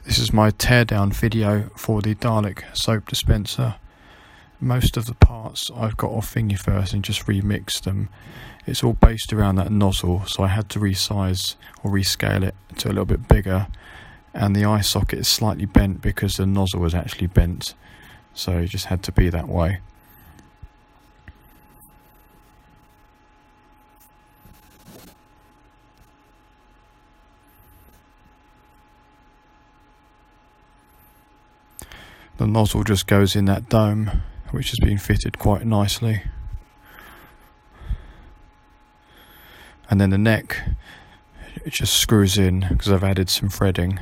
This is my teardown video for the Dalek Soap Dispenser. Most of the parts I've got off Thingiverse and just remixed them. It's all based around that nozzle, so I had to resize or rescale it to a little bit bigger, and the eye socket is slightly bent because the nozzle was actually bent, so it just had to be that way. The nozzle just goes in that dome, which has been fitted quite nicely. And then the neck, it just screws in because I've added some threading.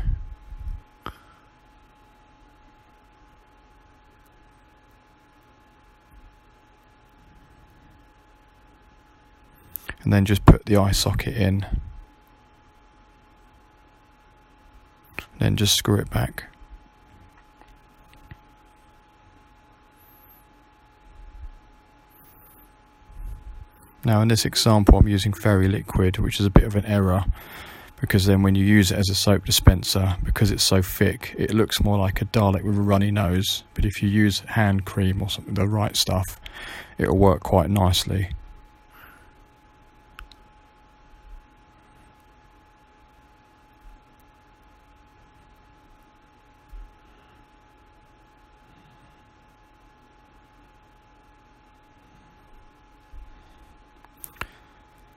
And then just put the eye socket in. Then just screw it back. Now in this example I'm using fairy liquid, which is a bit of an error, because then when you use it as a soap dispenser, because it's so thick, it looks more like a Dalek with a runny nose. But if you use hand cream or something, the right stuff, it'll work quite nicely.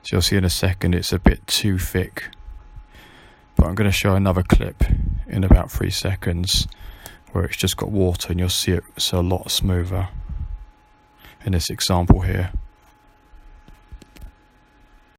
So you'll see in a second it's a bit too thick, but I'm going to show another clip in about 3 seconds where it's just got water, and you'll see it's a lot smoother in this example here.